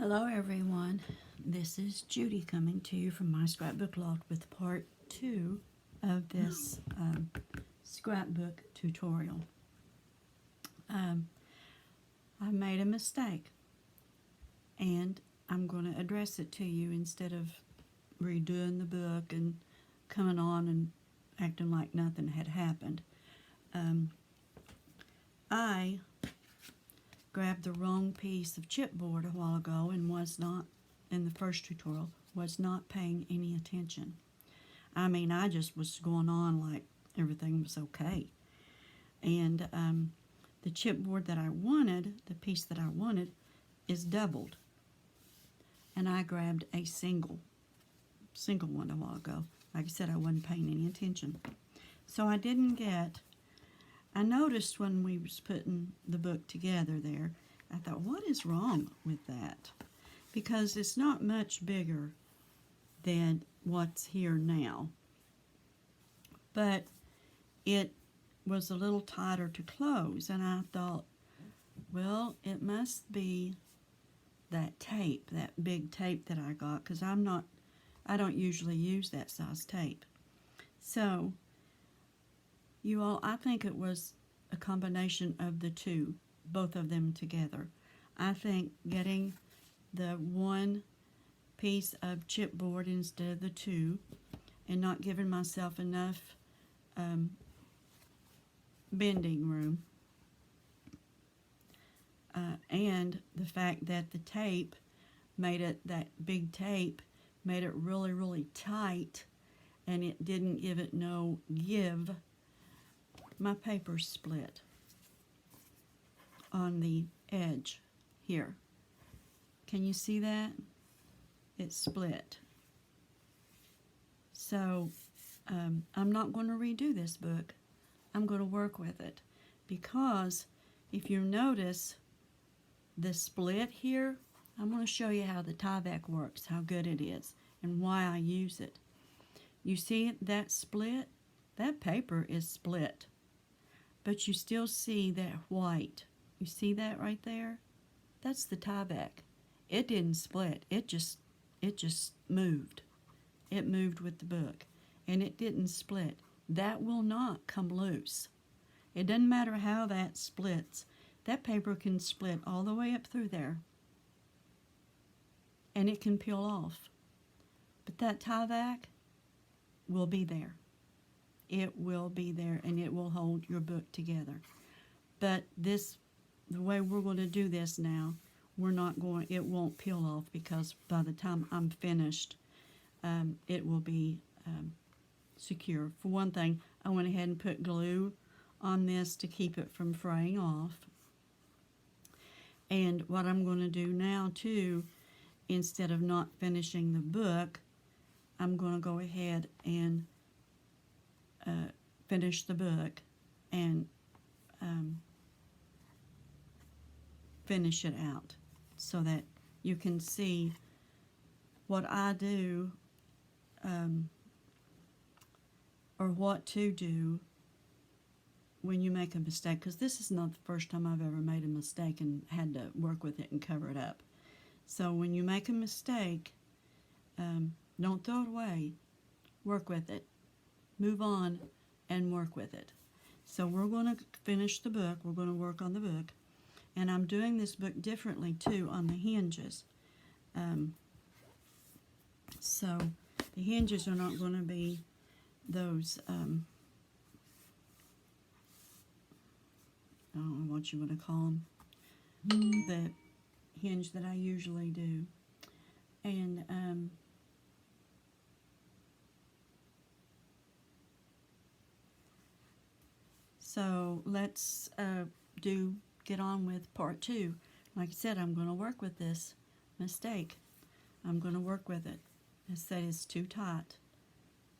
Hello everyone, this is Judy coming to you from My Scrapbook Loft with part 2 of this scrapbook tutorial. I made a mistake and I'm going to address it to you instead of redoing the book and coming on and acting like nothing had happened. I grabbed the wrong piece of chipboard a while ago and was not, in the first tutorial, was not paying any attention. I mean, I just was going on like everything was okay. And the chipboard that I wanted, the piece that I wanted, is doubled. And I grabbed a single one a while ago. Like I said, I wasn't paying any attention. So I didn't get... I noticed when we was putting the book together there, I thought, what is wrong with that? Because it's not much bigger than what's here now. But it was a little tighter to close, and I thought, well, it must be that tape, that big tape that I got, because I don't usually use that size tape. So, you all, I think it was a combination of the two, both of them together. I think getting the one piece of chipboard instead of the two and not giving myself enough bending room, and the fact that the tape made it, that big tape made it really, really tight, and it didn't give it no give. My paper split on the edge here. Can you see that? It split. So I'm not going to redo this book. I'm going to work with it, because if you notice the split here, I'm going to show you how the Tyvek works, how good it is, and why I use it. You see that split? That paper is split. But you still see that white. You see that right there? That's the Tyvek. It didn't split. It just moved. It moved with the book. And it didn't split. That will not come loose. It doesn't matter how that splits. That paper can split all the way up through there. And it can peel off. But that Tyvek will be there. It will be there, and it will hold your book together. But this, the way we're going to do this now, it won't peel off, because by the time I'm finished, it will be secure. For one thing, I went ahead and put glue on this to keep it from fraying off. And what I'm going to do now, too, instead of not finishing the book, I'm going to go ahead and finish the book and finish it out so that you can see what I do, or what to do when you make a mistake, because this is not the first time I've ever made a mistake and had to work with it and cover it up. So when you make a mistake, don't throw it away. Work with it. Move on and work with it. So we're going to finish the book. We're going to work on the book. And I'm doing this book differently, too, on the hinges. So the hinges are not going to be those, I don't know what you want to call them, the hinge that I usually do. And so let's get on with part 2. Like I said, I'm going to work with this mistake. I'm going to work with it. I said it's too tight.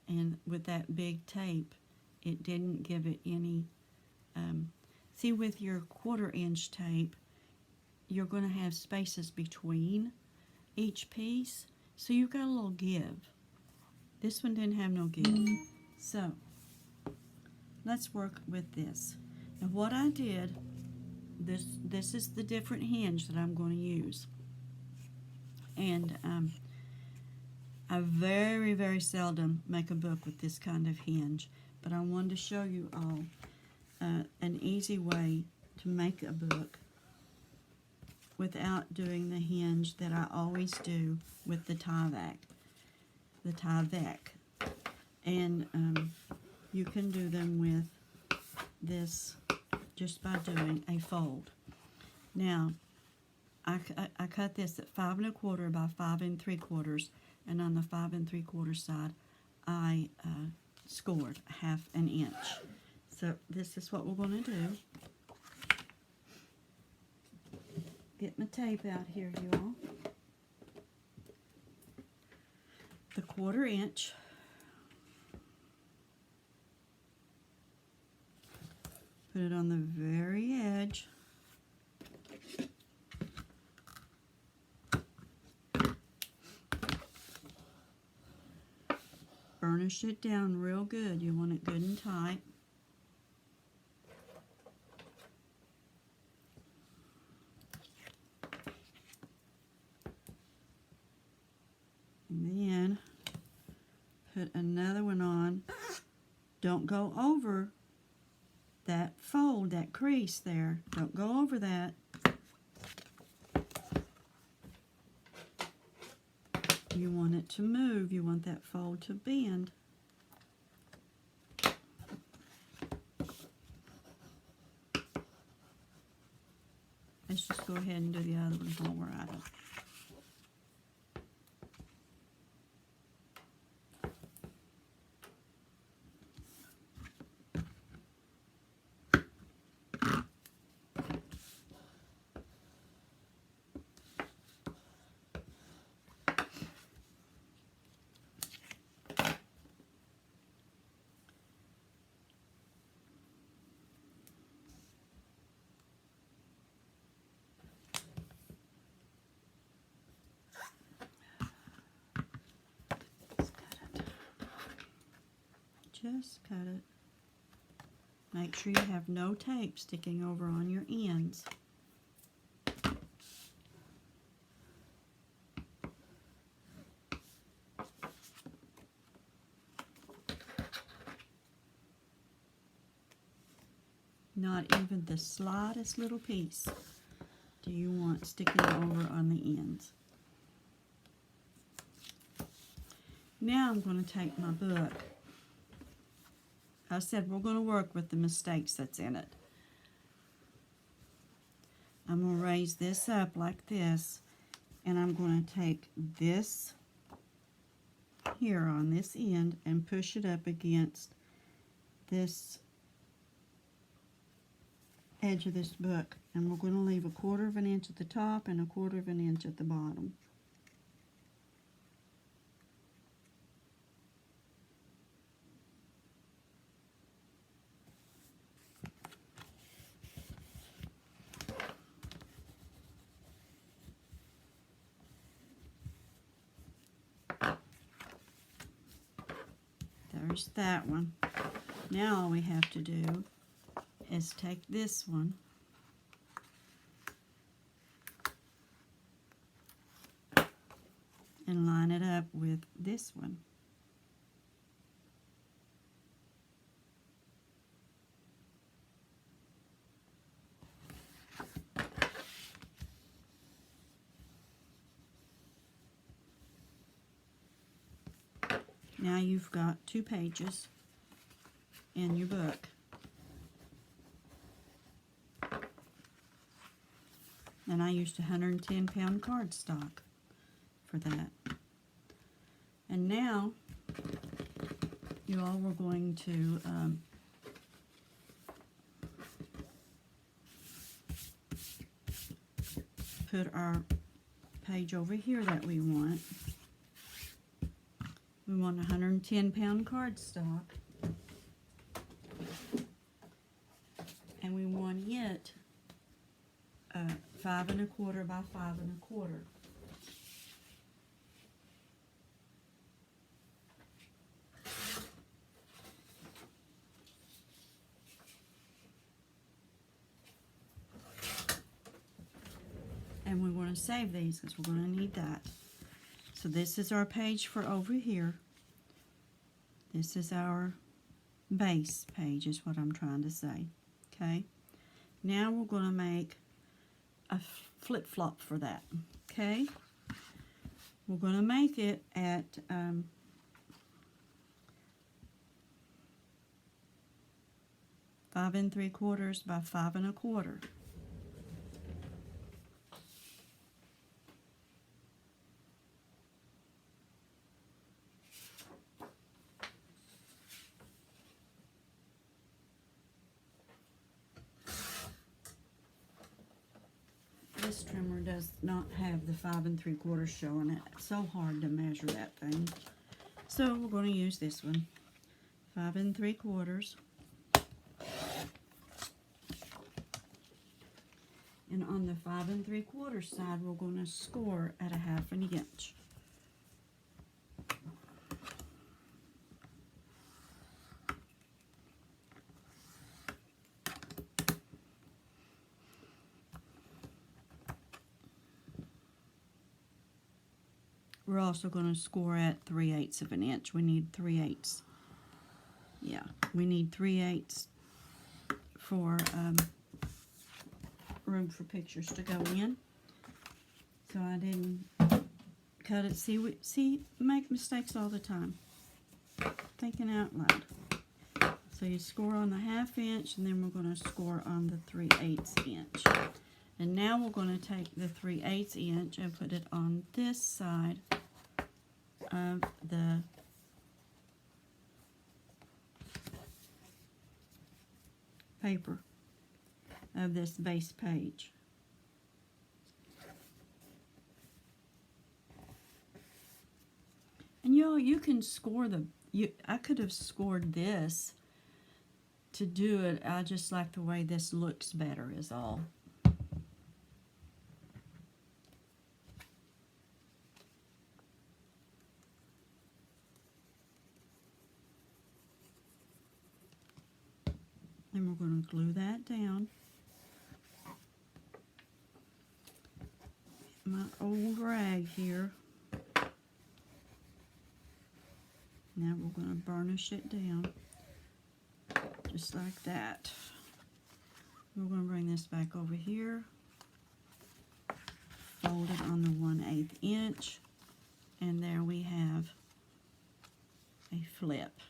And with that big tape, it didn't give it any... see, with your 1/4 inch tape, you're going to have spaces between each piece. So you've got a little give. This one didn't have no give. So let's work with this. And what I did, this is the different hinge that I'm going to use. And I very, very seldom make a book with this kind of hinge, but I wanted to show you all an easy way to make a book without doing the hinge that I always do with the Tyvek. And you can do them with this just by doing a fold. Now, I cut this at 5 1/4 by 5 3/4, and on the 5 3/4 side, I scored 1/2 inch. So this is what we're going to do. Get my tape out here, you all. The 1/4 inch. Put it on the very edge. Burnish it down real good. You want it good and tight. And then put another one on. Don't go over that fold, that crease there. Don't go over that. You want it to move. You want that fold to bend. Let's just go ahead and do the other one while we're at it. Just cut it. Make sure you have no tape sticking over on your ends. Not even the slightest little piece do you want sticking over on the ends. Now I'm going to take my book. I said we're going to work with the mistakes that's in it. I'm going to raise this up like this, and I'm going to take this here on this end and push it up against this edge of this book, and we're going to leave 1/4 inch at the top and 1/4 inch at the bottom. There's that one. Now all we have to do is take this one and line it up with this one. Now you've got 2 pages in your book. And I used 110-pound cardstock for that. And now you all were going to put our page over here that we want. We want 110-pound cardstock, and we want it 5 1/4 by 5 1/4. And we want to save these because we're going to need that. So this is our page for over here. This is our base page is what I'm trying to say. Okay. Now we're going to make a flip-flop for that. Okay. We're going to make it at 5 3/4 by 5 1/4. This trimmer does not have the 5 3/4 showing it. It's so hard to measure that thing. So we're going to use this one. 5 3/4. And on the 5 3/4 side, we're going to score at a 1/2 inch. We're also going to score at 3/8 of an inch. We need 3/8. Yeah, we need 3/8 for room for pictures to go in. So I didn't cut it. See, make mistakes all the time. Thinking out loud. So you score on the 1/2 inch, and then we're going to score on the 3/8 inch. And now we're going to take the 3/8 inch and put it on this side of the paper of this base page. And y'all, you can score I could have scored this to do it. I just like the way this looks better is all. Then we're going to glue that down. My old rag here. Now we're going to burnish it down, just like that. We're going to bring this back over here, fold it on the 1/8 inch, and there we have a flip.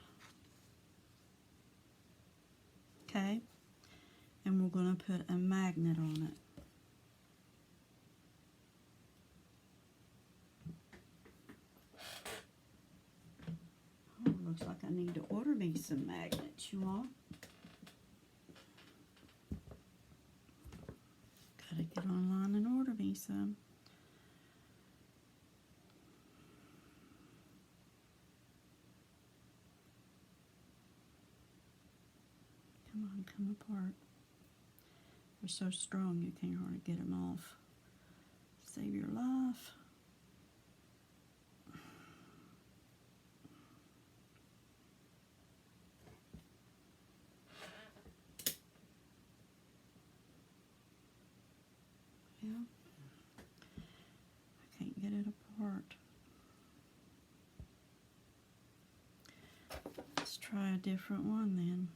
Okay, and we're going to put a magnet on it. Oh, looks like I need to order me some magnets, you all. Gotta get online and order me some. Come on, come apart. They're so strong you can't hardly get them off. Save your life. Yeah. I can't get it apart. Let's try a different one then.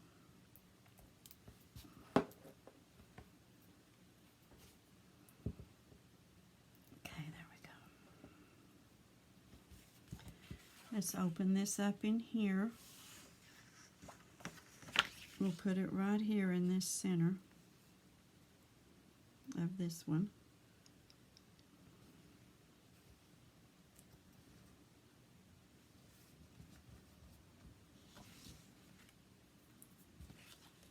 Let's open this up in here. We'll put it right here in this center of this one.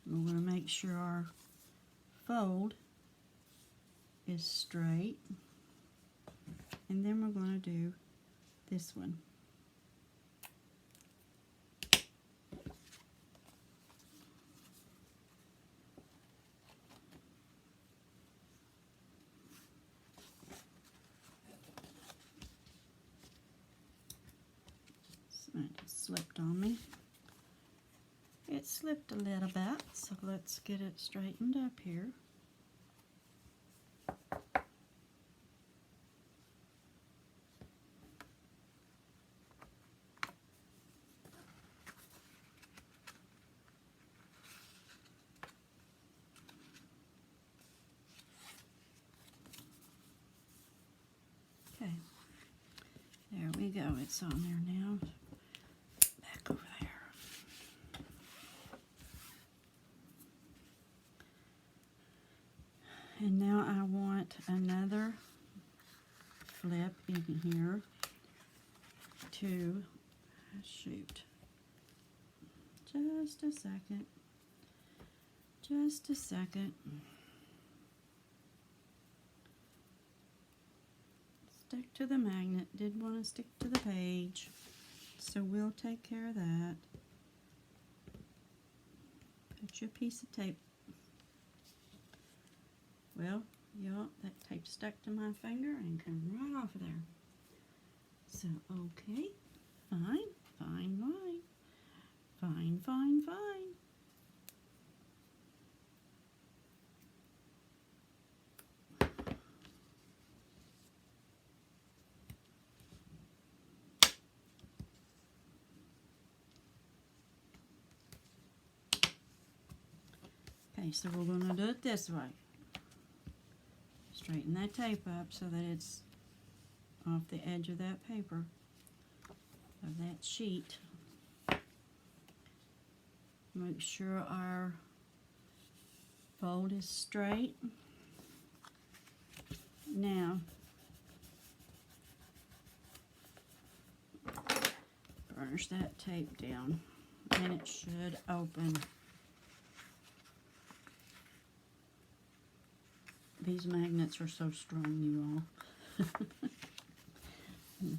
We're going to make sure our fold is straight. And then we're going to do this one. It slipped on me. It slipped a little bit, so let's get it straightened up here. we go. It's on there now. Back over there. And now I want another flip in here to shoot. Just a second. Just a second. Stick to the magnet. Did want to stick to the page. So we'll take care of that. Put your piece of tape. Well, yeah, that tape stuck to my finger and come right off of there. So, okay. Fine, fine, fine. Fine, fine, fine. Okay, so we're going to do it this way. Straighten that tape up so that it's off the edge of that paper, of that sheet. Make sure our fold is straight. Now, burnish that tape down and it should open. These magnets are so strong, you all.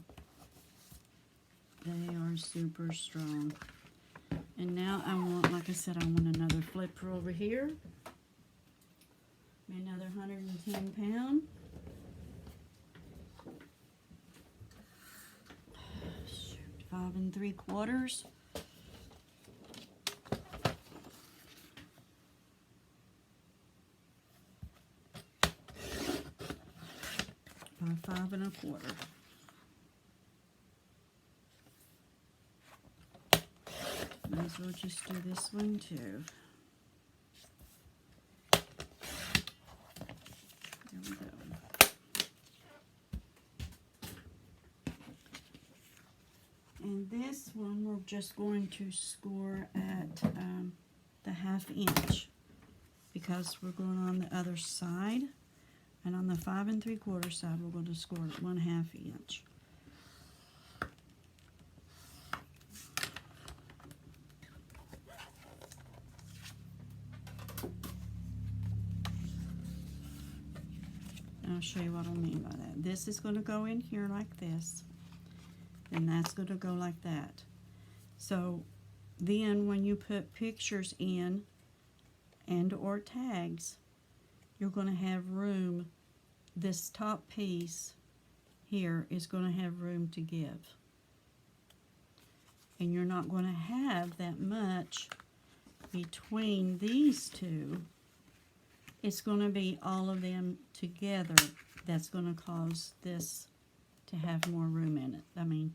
They are super strong. And now I want, like I said, I want another flipper over here. Another 110 pound. Shoot, 5 3/4. By 5 1/4. Might as well just do this one too. There we go. And this one we're just going to score at the 1/2 inch because we're going on the other side. And on the 5 3/4 side, we're going to score at 1/2 inch. I'll show you what I mean by that. This is going to go in here like this, and that's going to go like that. So then when you put pictures in and or tags, you're going to have room. This top piece here is going to have room to give. And you're not going to have that much between these two. It's going to be all of them together that's going to cause this to have more room in it. I mean,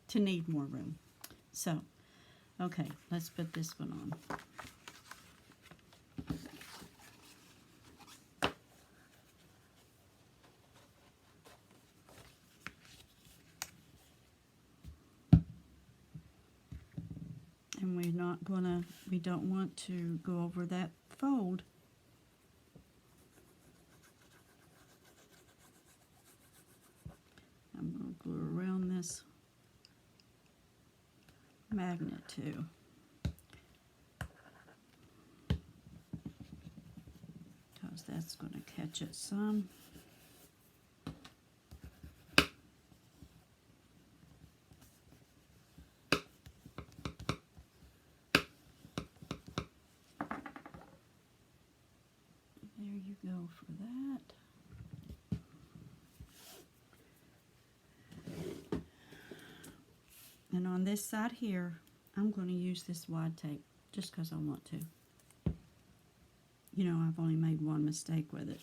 to need more room. So, okay, let's put this one on. And we don't want to go over that fold. I'm going to glue around this magnet too. Because that's going to catch it some. There you go for that. And on this side here, I'm going to use this wide tape just because I want to. You know, I've only made one mistake with it.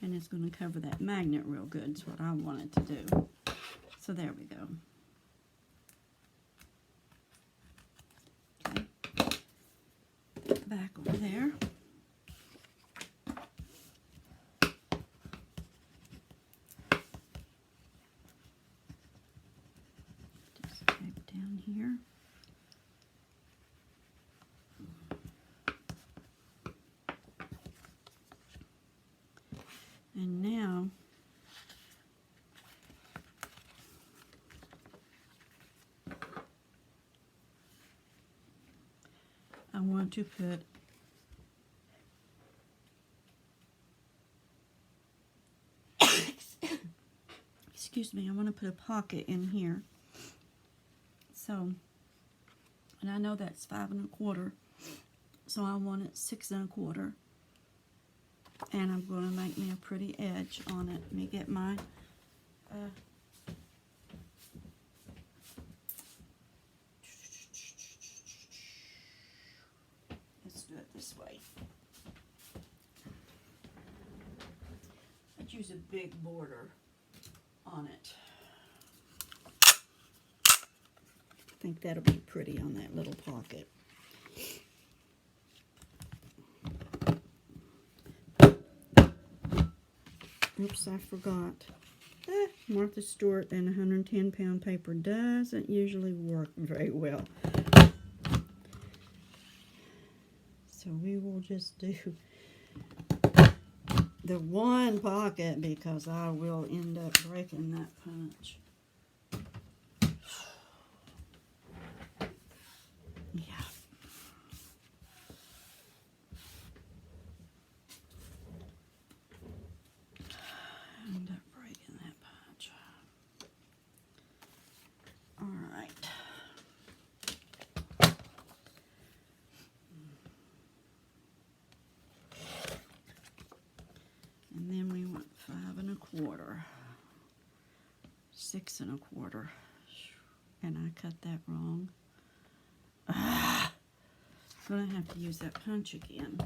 And it's going to cover that magnet real good. It's what I want it to do. So there we go. Okay. Back over there. And now I want to put excuse me, I want to put a pocket in here. So, and I know that's 5 1/4, so I want it 6 1/4. And I'm going to make me a pretty edge on it. Let me get my let's do it this way. I'd use a big border on it. I think that'll be pretty on that little pocket. Oops, I forgot. Martha Stewart and 110-pound paper doesn't usually work very well. So we will just do the one pocket because I will end up breaking that punch. Yeah. End up breaking that punch. All right. And then we want 5 1/4, 6 1/4, and I cut that wrong. I'm gonna have to use that punch again.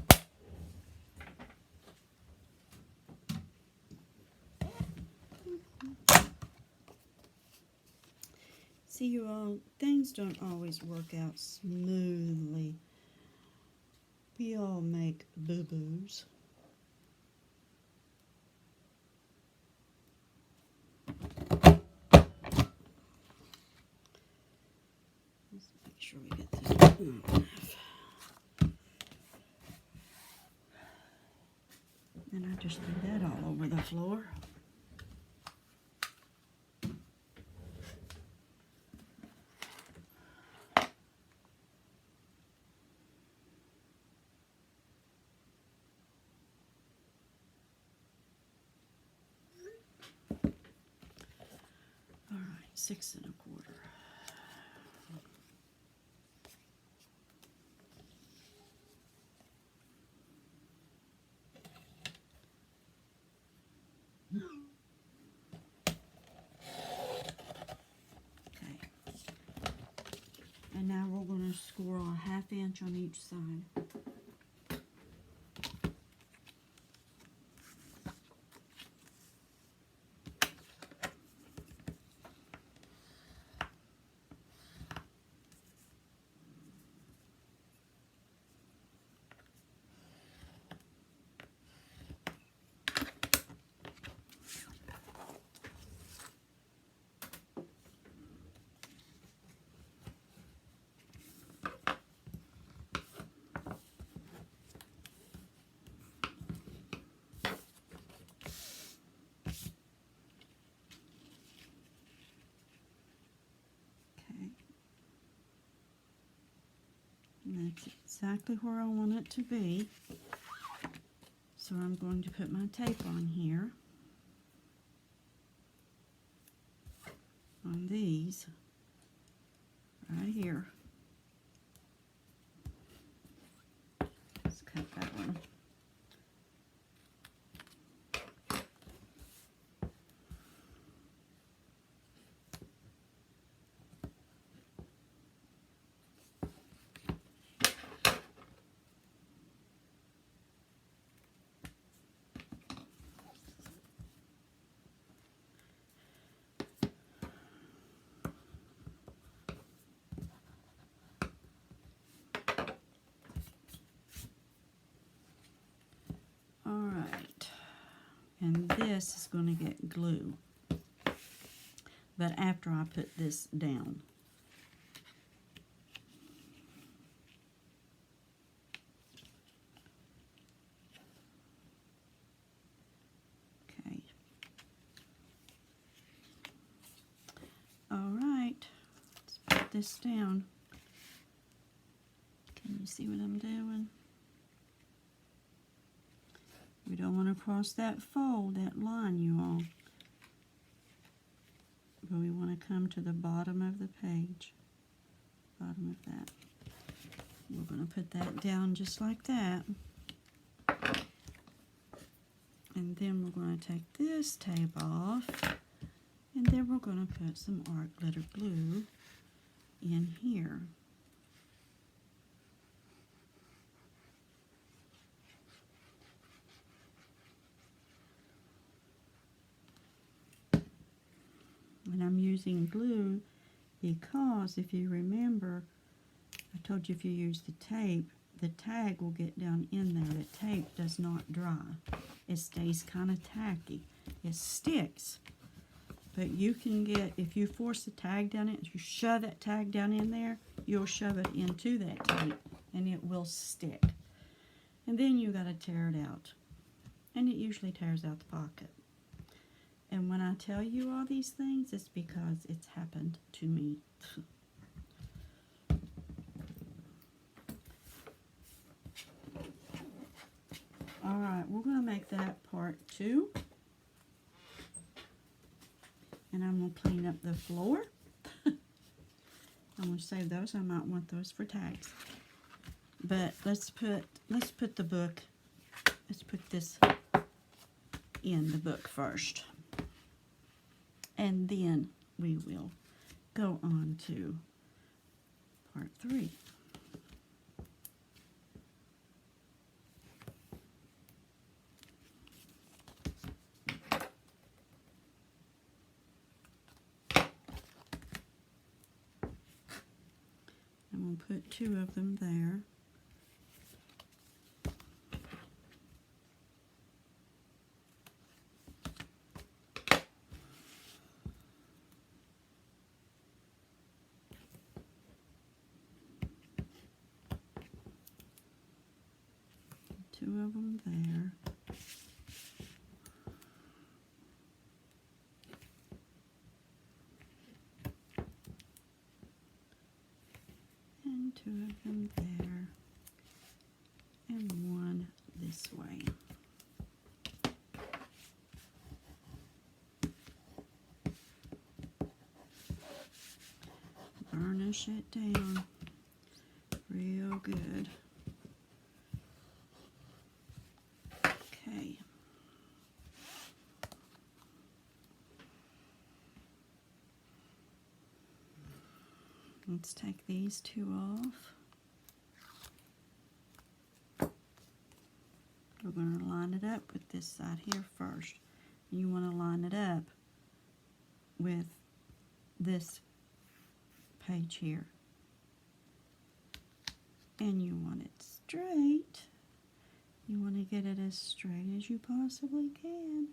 See, you all, things don't always work out smoothly. We all make boo-boos. Let's make sure we get this enough. And I just threw that all over the floor. All right, 6 1/4. Okay. And now we're going to score a 1/2 inch on each side. And that's exactly where I want it to be. So I'm going to put my tape on here, on these, right here. Let's cut that one. Alright, and this is going to get glue, but after I put this down. this down. Can you see what I'm doing? We don't want to cross that fold, that line, you all. But we want to come to the bottom of the page. Bottom of that. We're going to put that down just like that. And then we're going to take this tape off. And then we're going to put some art glitter glue in here. And I'm using glue because if you remember, I told you if you use the tape, the tag will get down in there. The tape does not dry. It stays kind of tacky. It sticks. But you can get, if you force the tag down in, if you shove that tag down in there, you'll shove it into that tape and it will stick. And then you got to tear it out. And it usually tears out the pocket. And when I tell you all these things, it's because it's happened to me. Alright, we're going to make that part 2. And I'm going to clean up the floor. I'm going to save those. I might want those for tags. But let's put the book, let's put this in the book first. And then we will go on to part 3. I'm going to put 2 of them there. Two of them there. And 2 of them there. And 1 this way. Burnish it down real good. Okay. Let's take these 2 off. We're going to line it up with this side here first. You want to line it up with this page here. And you want it straight. You want to get it as straight as you possibly can.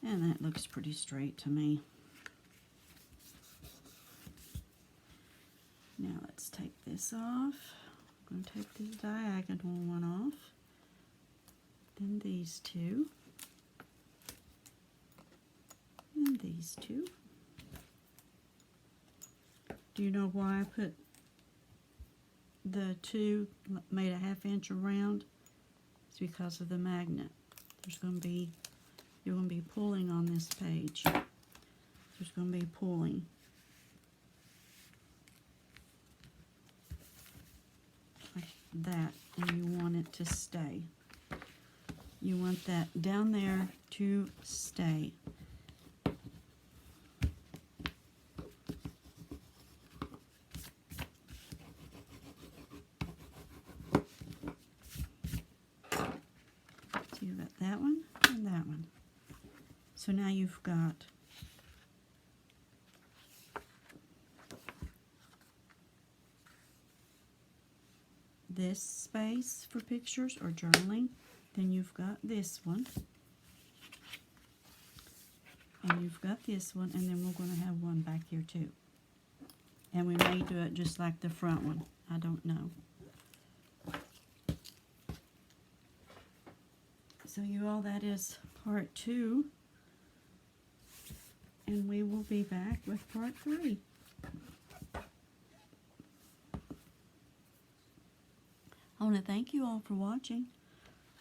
And that looks pretty straight to me. Now let's take this off. I'm going to take this diagonal one off. Then these 2. And these 2. Do you know why I put the 2 made a 1/2 inch around? It's because of the magnet. You're going to be pulling on this page. There's going to be pulling. Like that, and you want it to stay. You want that down there to stay. So you've got that one and that one. So now you've got this space for pictures or journaling. Then you've got this one. And you've got this one, and then we're going to have one back here too. And we may do it just like the front one. I don't know. So you all, that is part 2. And we will be back with part 3. I want to thank you all for watching.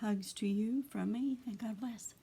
Hugs to you from me, and God bless.